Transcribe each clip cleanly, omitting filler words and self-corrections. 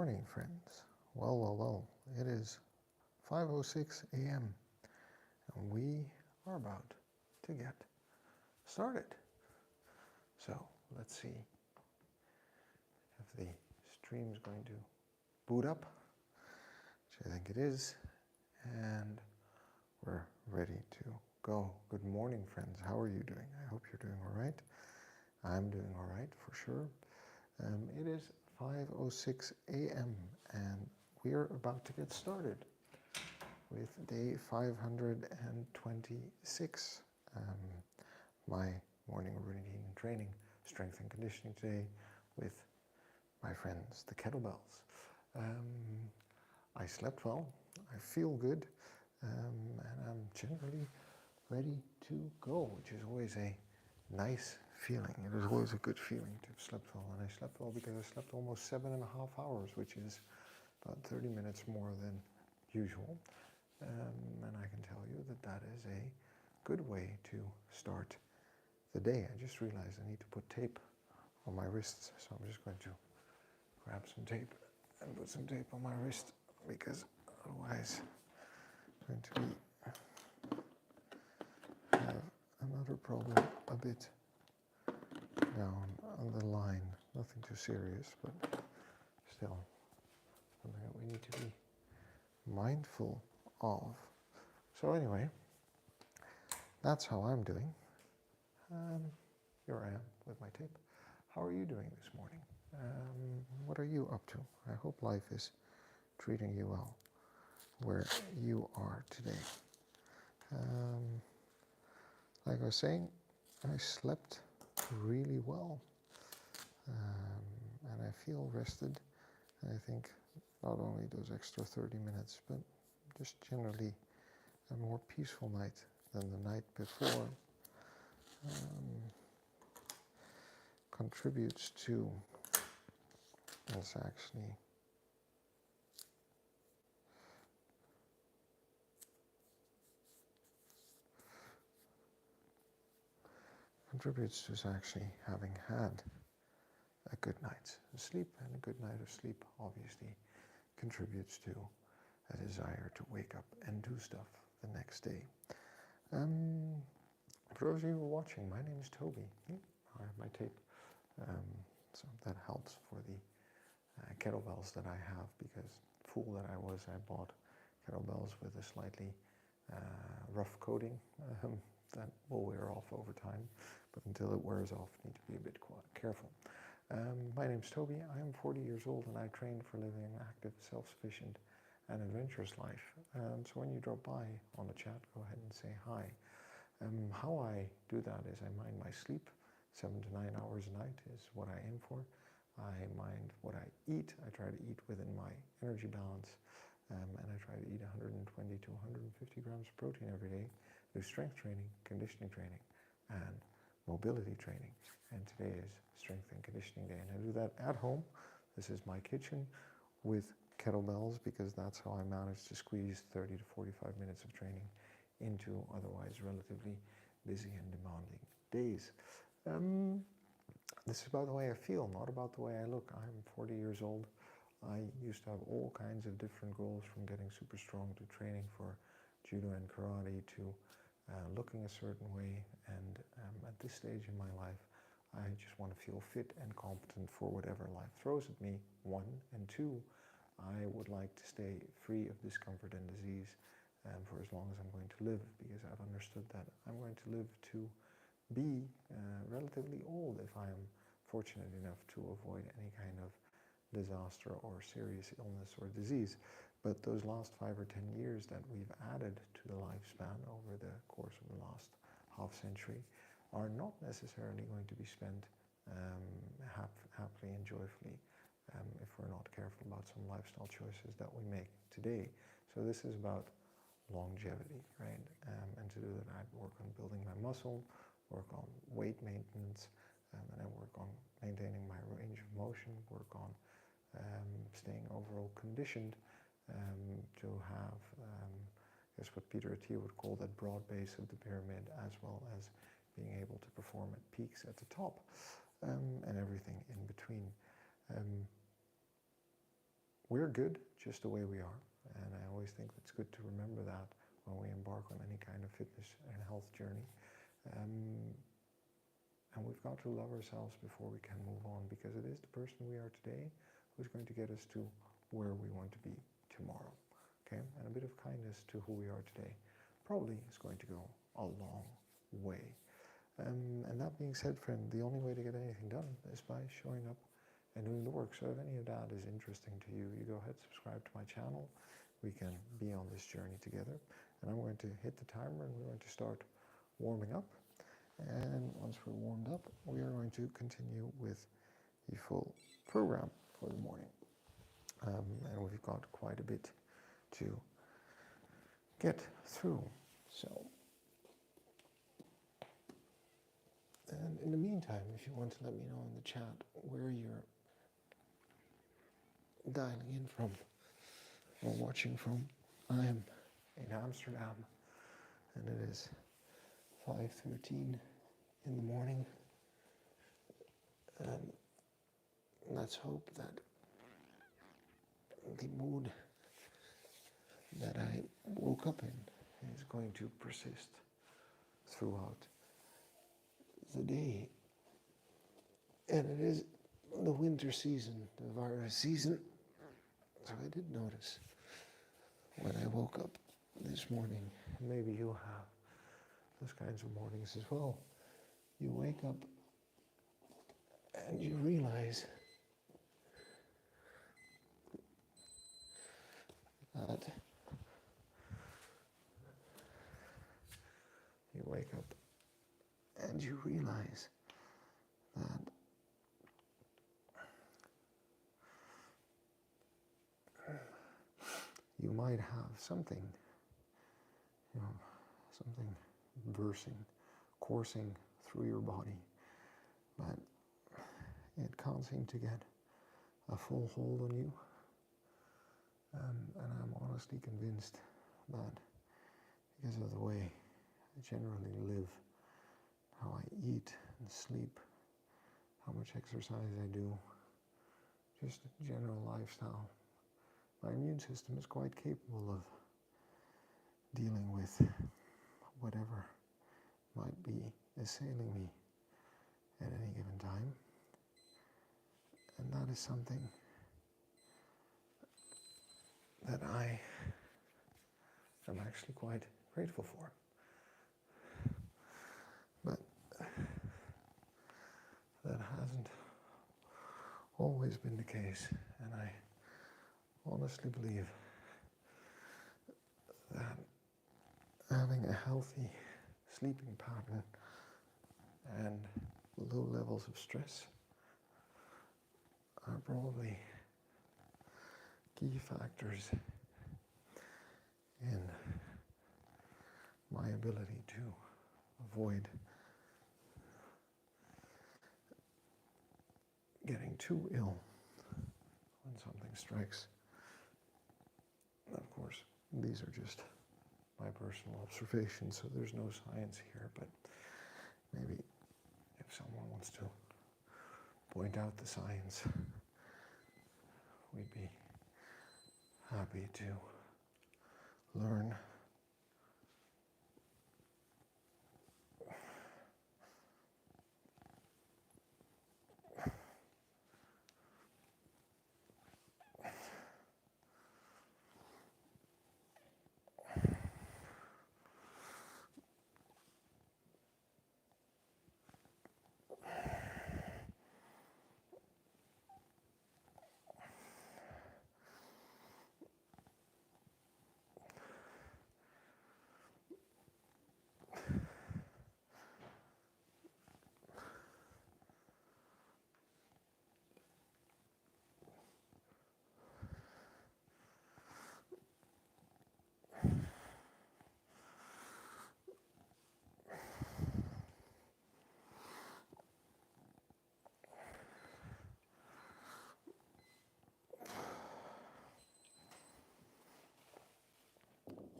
morning, friends. Well. It is 5:06 a.m. and we are about to get started. So let's see if the stream is going to boot up, which I think it is, and we're ready to go. Good morning, friends. How are you doing? I hope you're doing all right. I'm doing all right for sure. It is 5:06 a.m. and we're about to get started with day 526. My morning routine and training, strength and conditioning today with my friends, the Kettlebells. I slept well, I feel good, and I'm generally ready to go, which is always a nice feeling. It is always a good feeling to have slept well, and I slept well because I slept almost 7.5 hours, which is about 30 minutes more than usual. And I can tell you that that is a good way to start the day. I just realized I need to put tape on my wrists, so I'm just going to grab some tape and put some tape on my wrist, because otherwise I'm going to have another problem a bit down on the line. Nothing too serious, but still something that we need to be mindful of. So anyway, that's how I'm doing. Here I am with my tape. How are you doing this morning? What are you up to? I hope life is treating you well where you are today. Like I was saying, I slept really well, and I feel rested. And I think not only those extra 30 minutes, but just generally a more peaceful night than the night before contributes to us actually having had a good night's sleep, and a good night of sleep obviously contributes to a desire to wake up and do stuff the next day. For those of you who are watching, my name is Toby. I have my tape, so that helps for the kettlebells that I have, because fool that I was, I bought kettlebells with a slightly rough coating that will wear off over time, but until it wears off, need to be a bit careful. My name's Toby. I am 40 years old and I train for living an active, self-sufficient and adventurous life. So when you drop by on the chat, go ahead and say hi. How I do that is I mind my sleep. 7 to 9 hours a night is what I aim for. I mind what I eat. I try to eat within my energy balance, and I try to eat 120 to 150 grams of protein every day. Do strength training, conditioning training, and mobility training. And today is strength and conditioning day, and I do that at home. This is my kitchen with kettlebells, because that's how I manage to squeeze 30 to 45 minutes of training into otherwise relatively busy and demanding days. This is about the way I feel, not about the way I look. I'm 40 years old. I used to have all kinds of different goals, from getting super strong to training for judo and karate to looking a certain way. And at this stage in my life, I just want to feel fit and competent for whatever life throws at me, one. And two, I would like to stay free of discomfort and disease for as long as I'm going to live, because I've understood that I'm going to live to be relatively old if I am fortunate enough to avoid any kind of disaster or serious illness or disease. But those last 5 or 10 years that we've added to the lifespan over the course of the last half century are not necessarily going to be spent happily and joyfully if we're not careful about some lifestyle choices that we make today. So this is about longevity, right? And to do that, I work on building my muscle, work on weight maintenance, and I work on maintaining my range of motion, work on staying overall conditioned to have, I guess what Peter Attia would call that broad base of the pyramid, as well as being able to perform at peaks at the top, and everything in between. we're good just the way we are. And I always think it's good to remember that when we embark on any kind of fitness and health journey. And we've got to love ourselves before we can move on, because it is the person we are today who's going to get us to where we want to be tomorrow. Okay? And a bit of kindness to who we are today probably is going to go a long way. And that being said, friend, the only way to get anything done is by showing up and doing the work. So if any of that is interesting to you, you go ahead, subscribe to my channel. We can be on this journey together. And I'm going to hit the timer and we're going to start warming up. And once we're warmed up, we are going to continue with the full program for the morning. And we've got quite a bit to get through. So, and in the meantime, if you want to let me know in the chat where you're dialing in from or watching from, I am in Amsterdam, and it is 5:13 in the morning, and let's hope that the mood that I woke up in is going to persist throughout the day. And it is the winter season, the virus season, so I did notice when I woke up this morning, maybe you have those kinds of mornings as well. You wake up and you realize that you might have something, something coursing through your body, but it can't seem to get a full hold on you. And I'm honestly convinced that because of the way I generally live, how I eat and sleep, how much exercise I do, just a general lifestyle, my immune system is quite capable of dealing with whatever might be assailing me at any given time. And that is something that I am actually quite grateful for. But that hasn't always been the case, and I honestly believe that having a healthy sleeping pattern and low levels of stress are probably key factors in my ability to avoid getting too ill when something strikes. Of course, these are just my personal observations, so there's no science here, but maybe if someone wants to point out the science, we'd be happy to learn.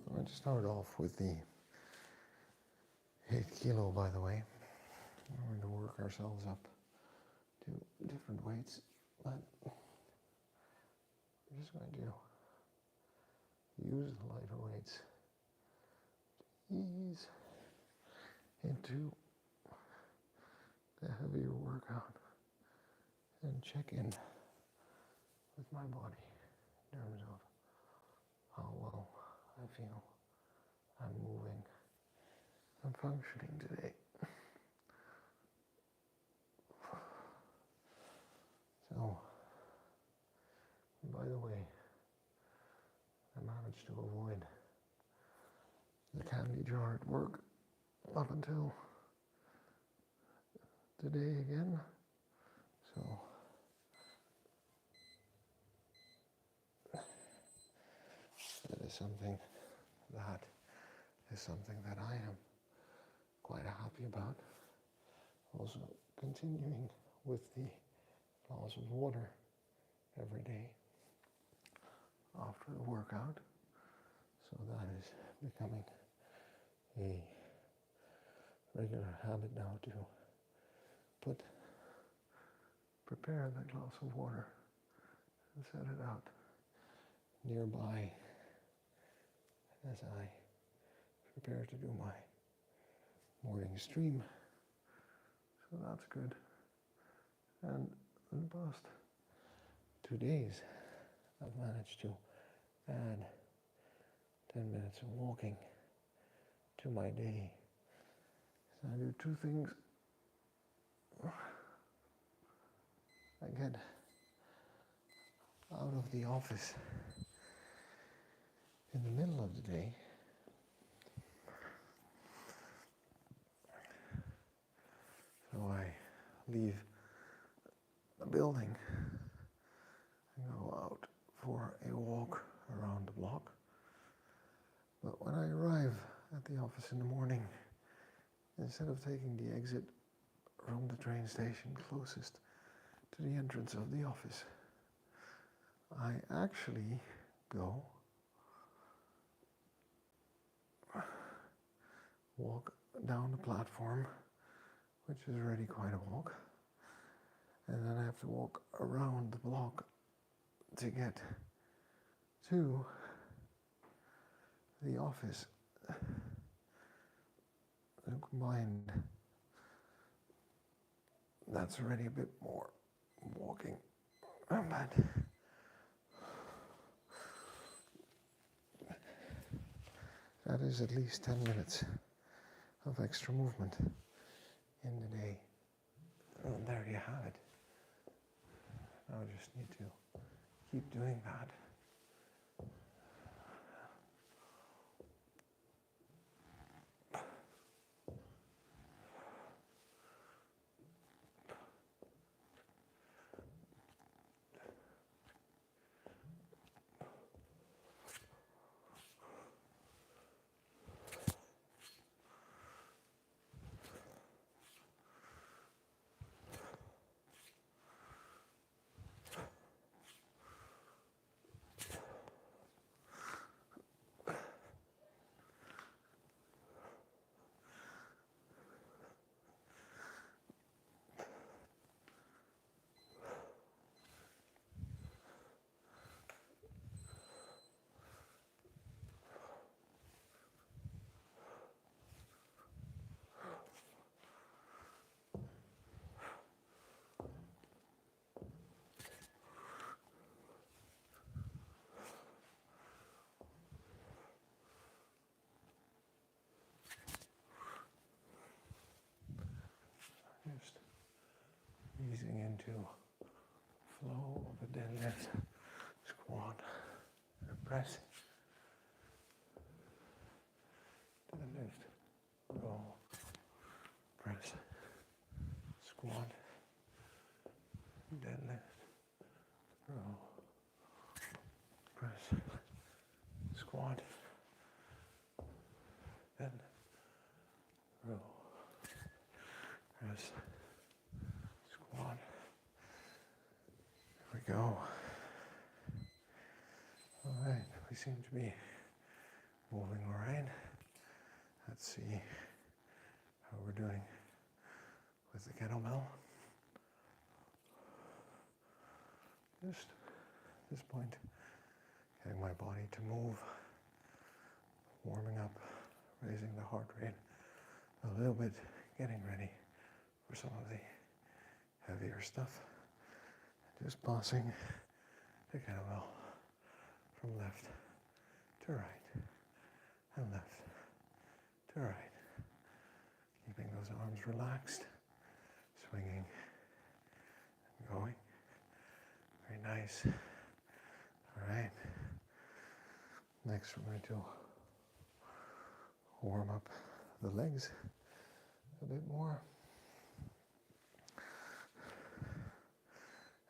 I'm going to start off with the 8 kilo, by the way. We're going to work ourselves up to different weights, but I'm just going to use the lighter weights to ease into the heavier workout and check in with my body in terms of how well I feel I'm moving and functioning today. So, by the way, I managed to avoid the candy jar at work up until today again. So, that is something that I am quite happy about. Also, continuing with the glass of water every day after a workout. So that is becoming a regular habit now to prepare that glass of water and set it out nearby as I prepare to do my morning stream. So that's good. And in the past 2 days, I've managed to add 10 minutes of walking to my day. So I do 2 things. I get out of the office in the middle of the day. So I leave the building and go out for a walk around the block. But when I arrive at the office in the morning, instead of taking the exit from the train station closest to the entrance of the office, I actually go walk down the platform, which is already quite a walk, and then I have to walk around the block to get to the office. So combined, that's already a bit more walking. But that is at least 10 minutes of extra movement in the day. And there you have it. I just need to keep doing that. Just easing into flow of a deadlift, squat, and a press. Deadlift, row, press, squat, deadlift, row, press, squat, deadlift, row, press, squat. There we go. All right, we seem to be moving all right. Let's see how we're doing with the kettlebell. Just at this point, my body to move, warming up, raising the heart rate a little bit, getting ready for some of the heavier stuff. Just passing the kettlebell from left to right and left to right. Keeping those arms relaxed, swinging and going. Very nice. All right. Next we're going to warm up the legs a bit more.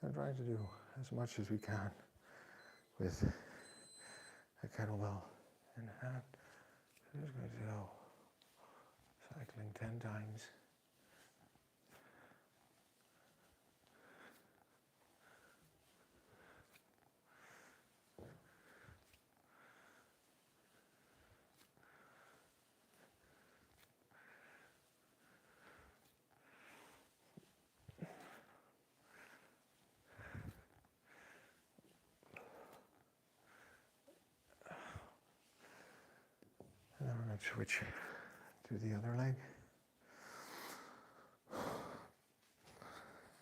And try to do as much as we can with a kettlebell in hand. So just going to go cycling 10 times. And then we're going to switch to the other leg.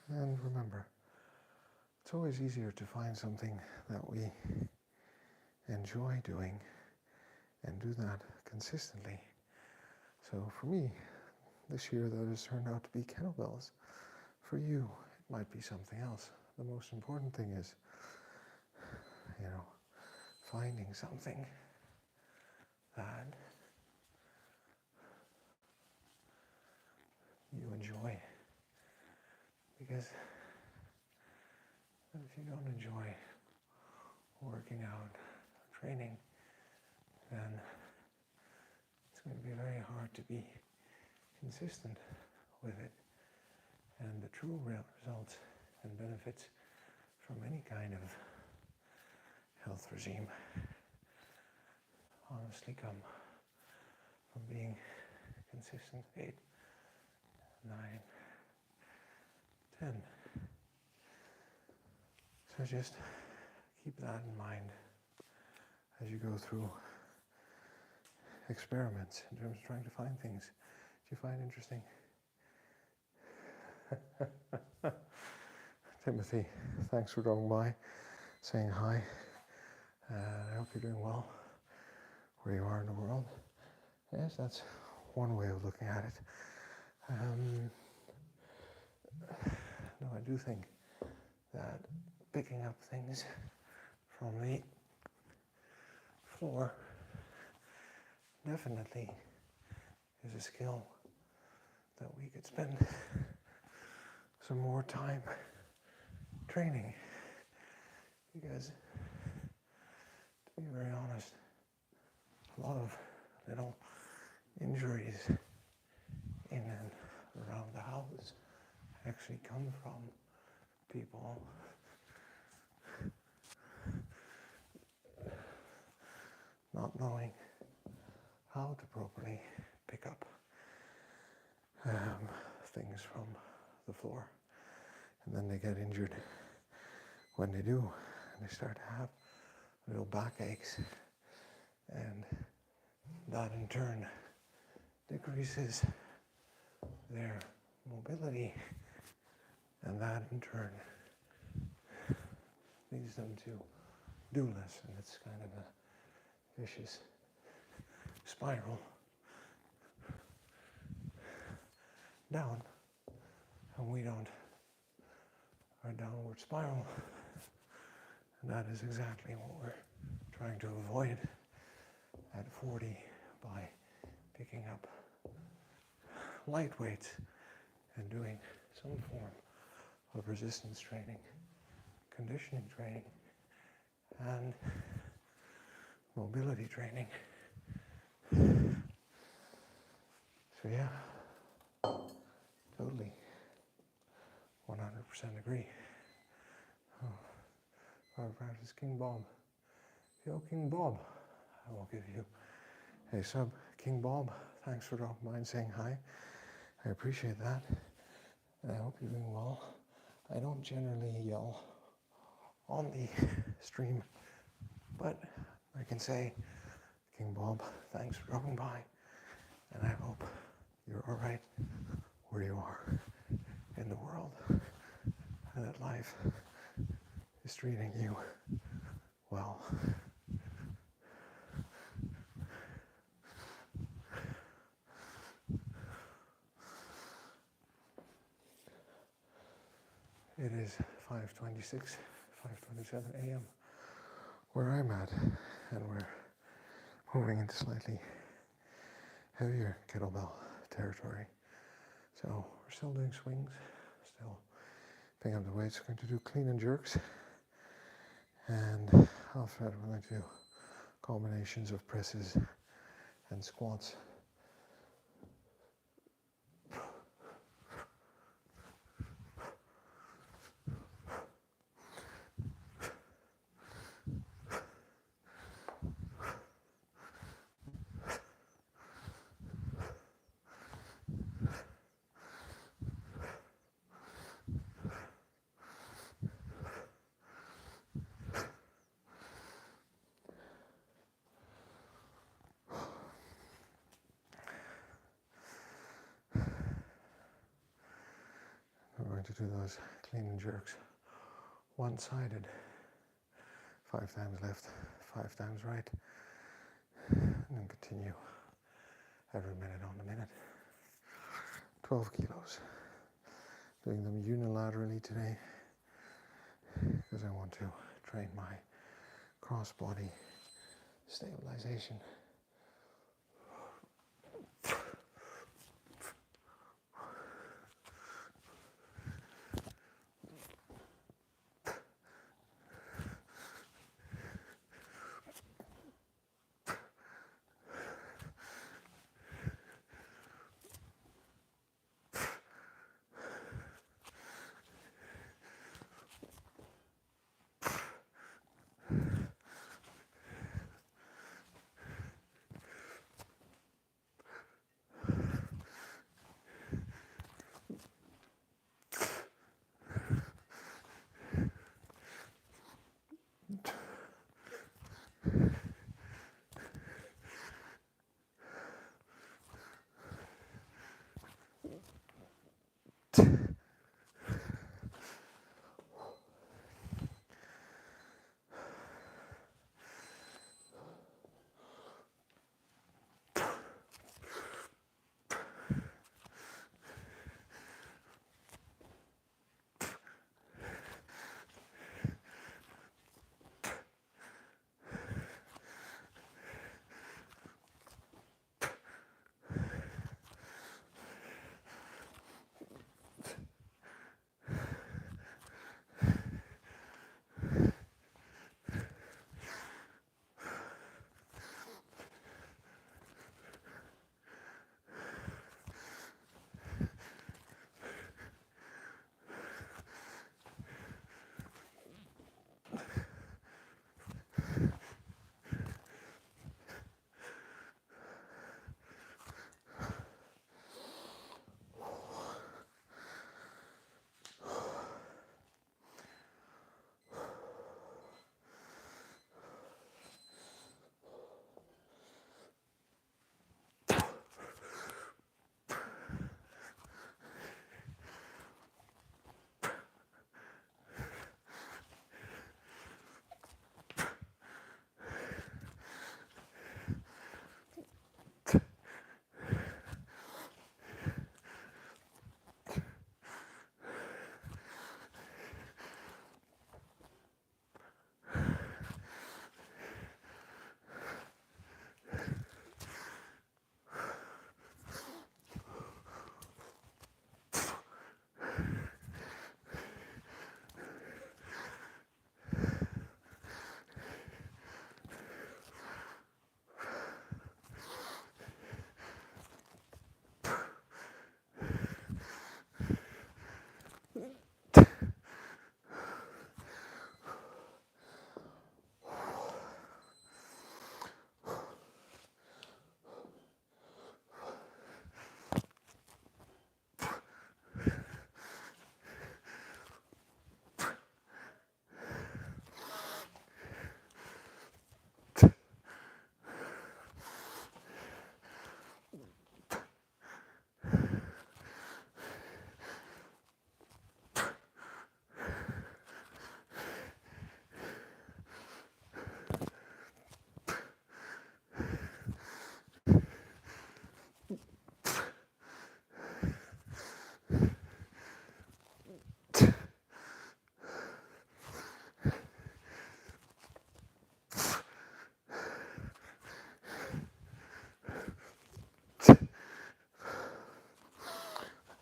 And remember, it's always easier to find something that we enjoy doing and do that consistently. So for me, this year that has turned out to be kettlebells. For you, it might be something else. The most important thing is, finding something that you enjoy. Because if you don't enjoy working out, training, then it's going to be very hard to be consistent with it. And the true real results and benefits from any kind of health regime honestly come from being consistent. 8, 9, 10. So just keep that in mind as you go through experiments in terms of trying to find things that you find interesting. Timothy, thanks for dropping by, saying hi. I hope you're doing well where you are in the world. Yes, that's one way of looking at it. No, I do think that picking up things from the floor definitely is a skill that we could spend some more time training, because to be very honest, a lot of little injuries in and around the house actually come from people not knowing how to properly pick up things from the floor, and then they get injured when they do, and they start to have little backaches, and that in turn decreases their mobility, and that in turn leads them to do less, and it's kind of a vicious spiral down, and we don't, our downward spiral, and that is exactly what we're trying to avoid at 40 by picking up light weights and doing some form of resistance training, conditioning training, and mobility training. So yeah, totally, 100% agree. Our practice, King Bob. Yo, King Bob, I will give you a sub. King Bob, thanks for dropping by and saying hi. I appreciate that. And I hope you're doing well. I don't generally yell on the stream, but can say, King Bob, thanks for dropping by, and I hope you're all right where you are in the world, and that life is treating you well. It is 5:26, 5:27 a.m. where I'm at, and we're moving into slightly heavier kettlebell territory. So we're still doing swings, still picking up the weights. We're going to do clean and jerks, and after that we're going to do combinations of presses and squats. We're going to do those clean and jerks one-sided, 5 times left, 5 times right, and then continue every minute on the minute. 12 kilos. Doing them unilaterally today because I want to train my cross-body stabilization.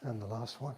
And the last one.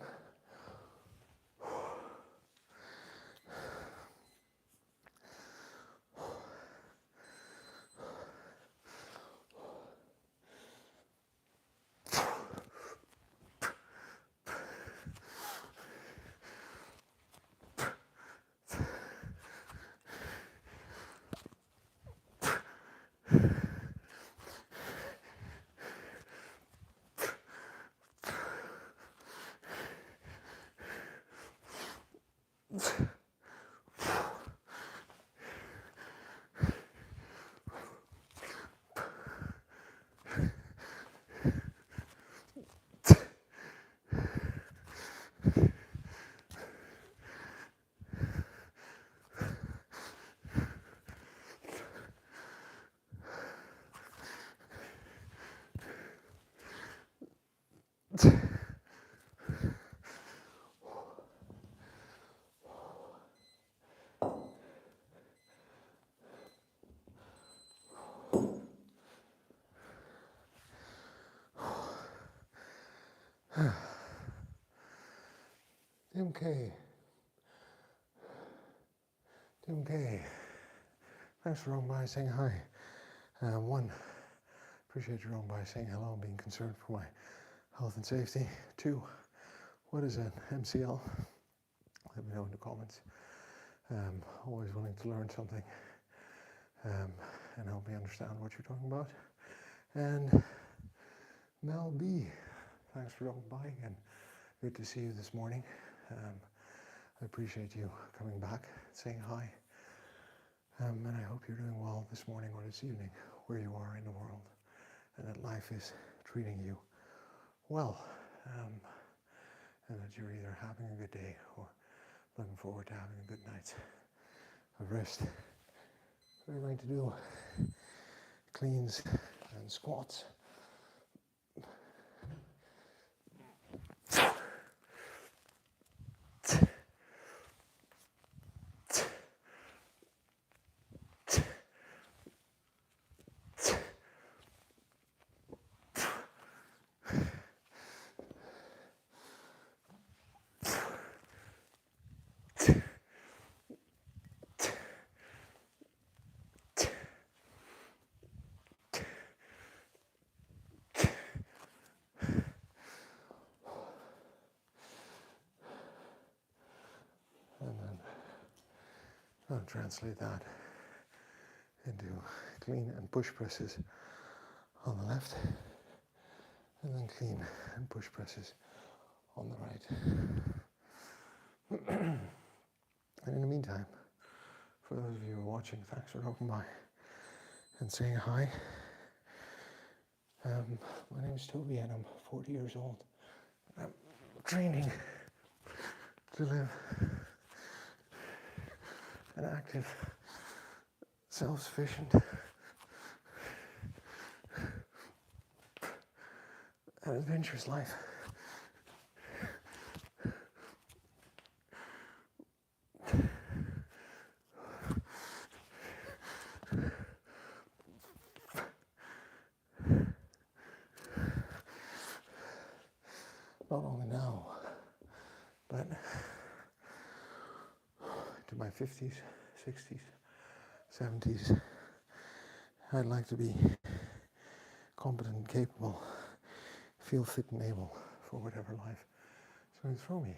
Okay. Okay. Thanks for rolling by saying hi. One, appreciate you rolling by saying hello and being concerned for my health and safety. Two, what is an MCL? Let me know in the comments. Always willing to learn something and help me understand what you're talking about. And Mel B, thanks for rolling by again. Good to see you this morning. I appreciate you coming back, saying hi. And I hope you're doing well this morning or this evening, where you are in the world, and that life is treating you well, and that you're either having a good day or looking forward to having a good night of rest. We're going to do cleans and squats. And then I'll translate that into clean and push presses on the left, and then clean and push presses on the right. And in the meantime, for those of you who are watching, thanks for dropping by and saying hi. My name is Toby and I'm 40 years old. I'm training to live an active, self-sufficient, and adventurous life. Not only now, but to my 50s, 60s, 70s, I'd like to be competent and capable, feel fit and able for whatever life is going to throw me.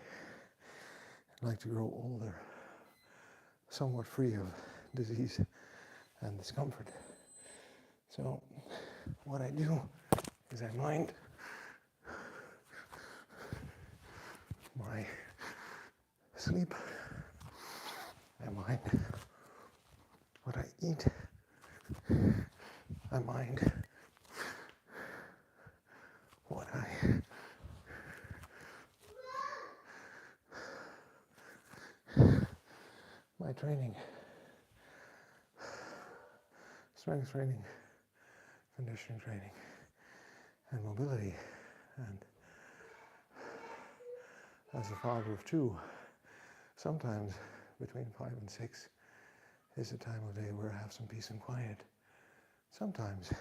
I'd like to grow older, somewhat free of disease and discomfort. So what I do is I mind my sleep, I mind what I eat, I mind what my training, strength training, conditioning training, and mobility. And as a father of two, sometimes between 5 and 6 is a time of day where I have some peace and quiet. Sometimes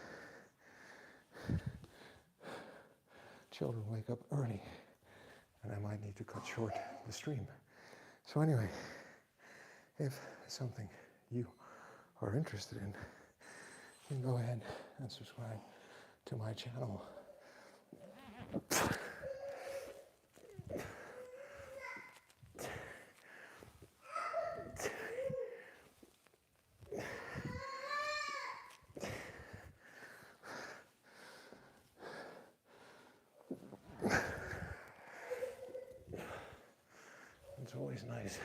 children wake up early and I might need to cut short the stream. So anyway, if it's something you are interested in, you can go ahead and subscribe to my channel. It's always nice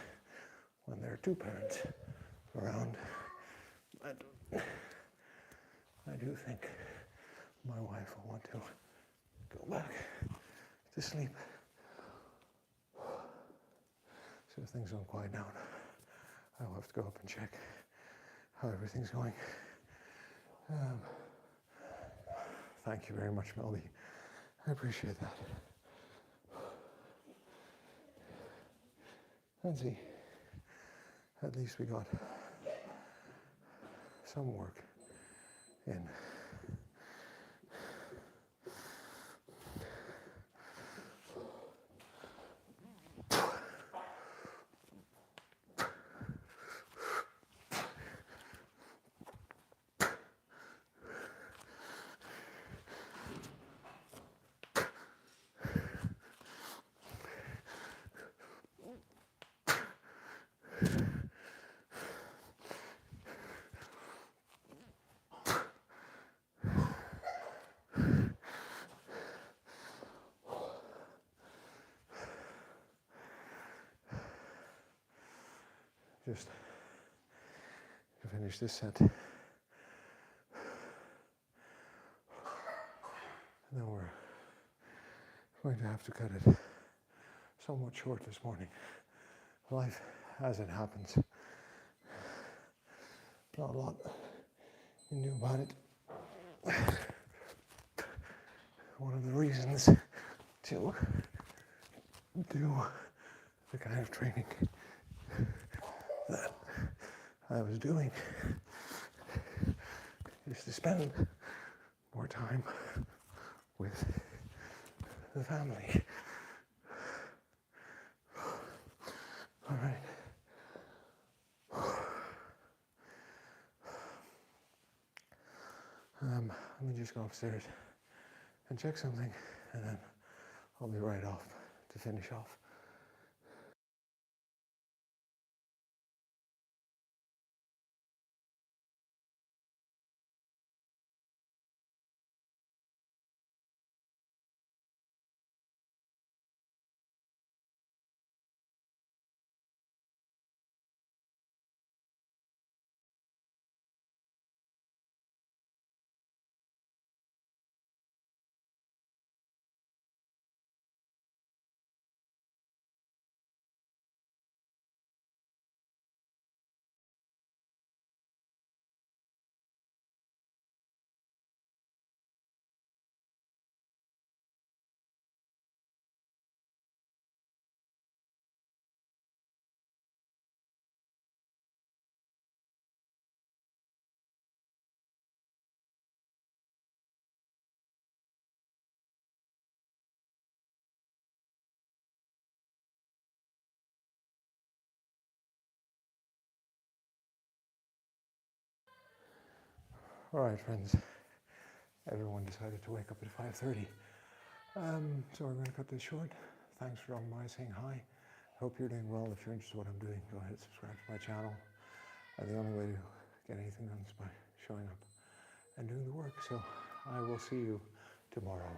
when there are two parents around. But I do think my wife will want to go back to sleep. So if things don't quiet down, I'll have to go up and check how everything's going. Thank you very much, Melody. I appreciate that. Let's see. At least we got some work in. Just to finish this set. And then we're going to have to cut it somewhat short this morning. Life as it happens. Not a lot you knew about it. One of the reasons to do the kind of training that I was doing is to spend more time with the family. All right. Let me just go upstairs and check something, and then I'll be right off to finish off. All right, friends. Everyone decided to wake up at 5:30. So we're going to cut this short. Thanks for dropping by, saying hi. Hope you're doing well. If you're interested in what I'm doing, go ahead and subscribe to my channel. And the only way to get anything done is by showing up and doing the work. So I will see you tomorrow.